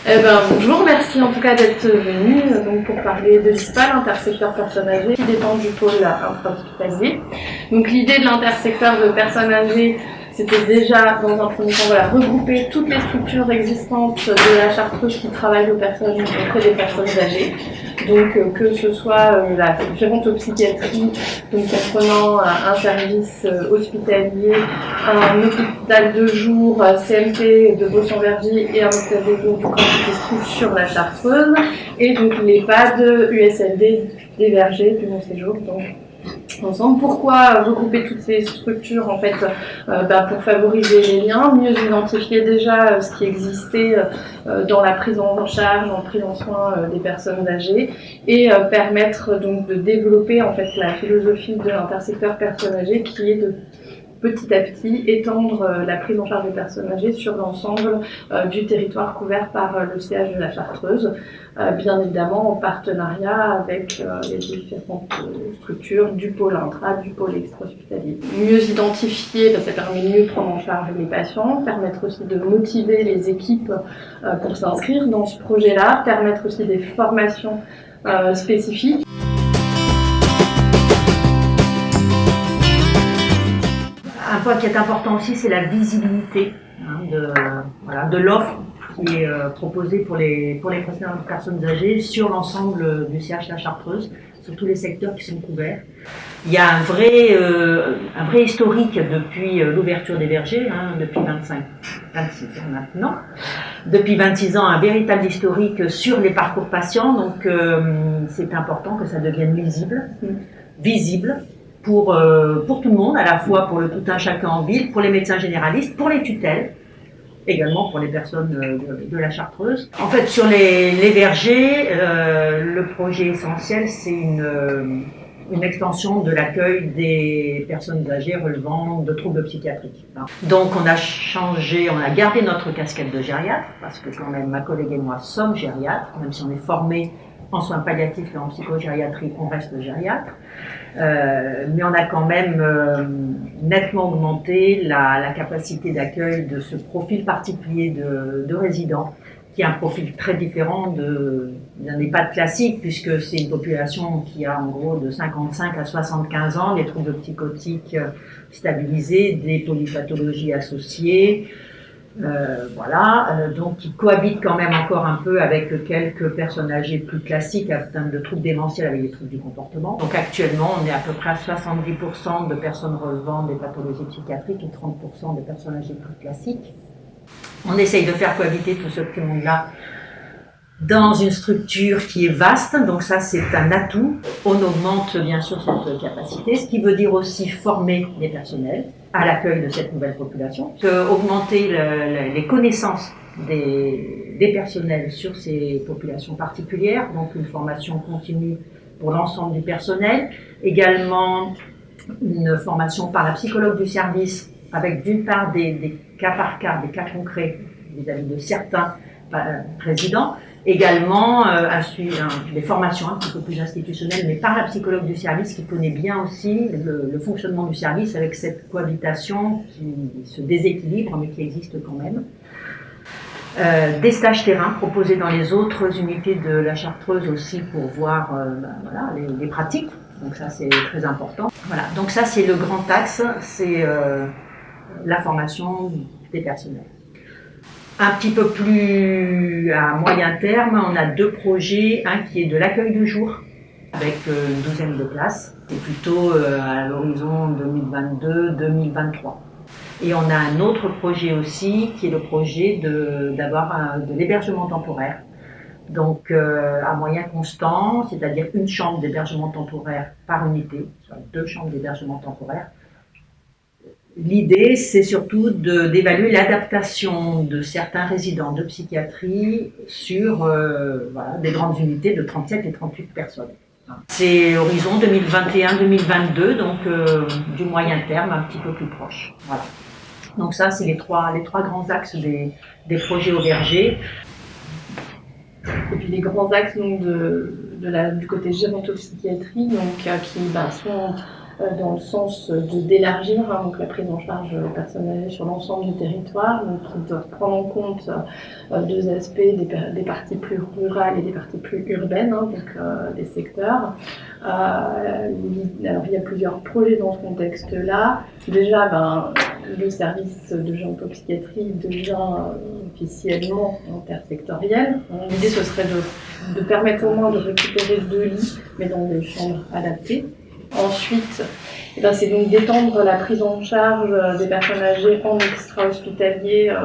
Je vous remercie en tout cas d'être venu pour parler de l'ISPA, l'intersecteur personnes âgées, qui dépend du pôle intra-hospitalier. Donc l'idée de l'intersecteur de personnes âgées, c'était déjà dans un premier temps regrouper toutes les structures existantes de la Chartreuse qui travaillent auprès des personnes âgées. Donc que ce soit la gérontopsychiatrie, donc comprenant un service hospitalier, un hôpital de jour CMP de Bausson-Vergy et un hôpital de jour du camp qui se trouve sur la Chartreuse, et donc l'EHPAD USLD des Vergers du Bon Séjour. Donc ensemble. Pourquoi regrouper toutes ces structures en fait pour favoriser les liens, mieux identifier déjà ce qui existait dans la prise en charge, en prise en soin des personnes âgées, et permettre donc de développer en fait la philosophie de l'intersecteur personnes âgées qui est de petit à petit étendre la prise en charge des personnes âgées sur l'ensemble du territoire couvert par le CH de la Chartreuse, bien évidemment en partenariat avec les différentes structures du pôle intra, du pôle extra-hospitalier. Mieux identifier, ça permet de mieux prendre en charge les patients, permettre aussi de motiver les équipes pour s'inscrire dans ce projet-là, permettre aussi des formations spécifiques. Un point qui est important aussi, c'est la visibilité de l'offre qui est proposée pour les personnes âgées sur l'ensemble du CH La Chartreuse, sur tous les secteurs qui sont couverts. Il y a un vrai historique depuis l'ouverture des Vergers, depuis 26 ans maintenant. Depuis 26 ans, un véritable historique sur les parcours patients, donc c'est important que ça devienne visible. Pour tout le monde, à la fois pour le tout un chacun en ville, pour les médecins généralistes, pour les tutelles, également pour les personnes de la Chartreuse. En fait, sur les Vergers, le projet essentiel, c'est une extension de l'accueil des personnes âgées relevant de troubles psychiatriques. Donc on a gardé notre casquette de gériatre, parce que quand même ma collègue et moi sommes gériatres, même si on est formés en soins palliatifs et en psychogériatrie, on reste gériatre. Mais on a quand même nettement augmenté la capacité d'accueil de ce profil particulier de résidents, qui est un profil très différent d'un EHPAD classique, puisque c'est une population qui a en gros de 55 à 75 ans, des troubles psychotiques stabilisés, des polypathologies associées, donc qui cohabitent quand même encore un peu avec quelques personnes âgées plus classiques atteintes de troubles démentiels avec des troubles du comportement. Donc actuellement, on est à peu près à 70% de personnes relevant des pathologies psychiatriques et 30% de personnes âgées plus classiques. On essaye de faire cohabiter tout ce petit monde-là dans une structure qui est vaste, donc ça c'est un atout. On augmente bien sûr cette capacité, ce qui veut dire aussi former les personnels à l'accueil de cette nouvelle population, augmenter les connaissances des personnels sur ces populations particulières, donc une formation continue pour l'ensemble du personnel, également une formation par la psychologue du service avec d'une part des cas par cas, des cas concrets vis-à-vis de certains résidents, également des formations un petit peu plus institutionnelles, mais par la psychologue du service qui connaît bien aussi le fonctionnement du service avec cette cohabitation qui se déséquilibre mais qui existe quand même. Des stages terrain proposés dans les autres unités de la Chartreuse aussi pour voir les pratiques, donc ça c'est très important. Voilà, donc ça c'est le grand axe, c'est la formation des personnels. Un petit peu plus à moyen terme, on a deux projets, un qui est de l'accueil de jour avec une douzaine de places, et plutôt à l'horizon 2022-2023. Et on a un autre projet aussi qui est le projet d'avoir de l'hébergement temporaire. Donc à moyen constant, c'est-à-dire une chambre d'hébergement temporaire par unité, soit 2 chambres d'hébergement temporaire. L'idée, c'est surtout d'évaluer l'adaptation de certains résidents de psychiatrie sur des grandes unités de 37 et 38 personnes. C'est horizon 2021-2022, donc du moyen terme un petit peu plus proche. Voilà. Donc ça, c'est les trois grands axes des projets au Verger. Et puis les grands axes donc, du côté gérontopsychiatrie, donc qui sont dans le sens d'élargir donc la prise en charge des personnes âgées sur l'ensemble du territoire, donc qui doivent prendre en compte deux aspects, des parties plus rurales et des parties plus urbaines, donc des secteurs. Alors il y a plusieurs projets dans ce contexte-là. Déjà, le service de gérontopsychiatrie devient officiellement intersectoriel. L'idée, ce serait de permettre au moins de récupérer 2 lits, mais dans des chambres adaptées. Ensuite, c'est donc d'étendre la prise en charge des personnes âgées en extra-hospitalier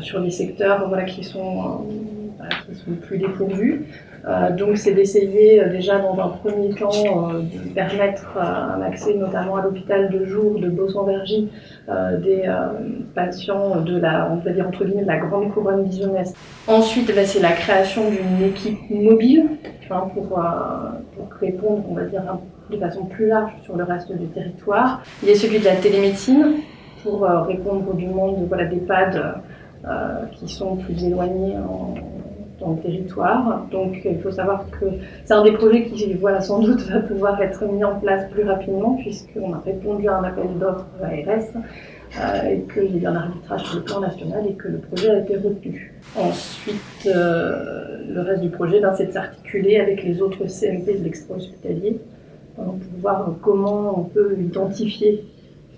sur les secteurs qui sont plus dépourvus. Donc c'est d'essayer déjà dans un premier temps de permettre un accès notamment à l'hôpital de jour de Bossans-Vergy des patients de on va dire entre guillemets, de la grande couronne dijonnaise. Ensuite, c'est la création d'une équipe mobile pour répondre, on va dire, de façon plus large sur le reste du territoire. Il y a celui de la télémédecine pour répondre aux demandes d'EHPAD qui sont plus éloignés dans le territoire. Donc il faut savoir que c'est un des projets qui sans doute va pouvoir être mis en place plus rapidement puisqu'on a répondu à un appel d'offres ARS et qu'il y a un arbitrage sur le plan national et que le projet a été retenu. Ensuite, le reste du projet, c'est de s'articuler avec les autres CMP de l'extra-hospitalier pour voir comment on peut identifier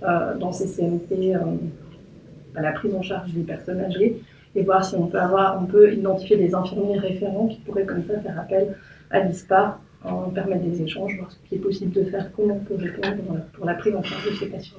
dans ces CMP la prise en charge des personnes âgées et voir si on peut identifier des infirmiers référents qui pourraient comme ça faire appel à l'ISPA, permettre des échanges, voir ce qui est possible de faire, comment on peut répondre pour la prise en charge de ces patients.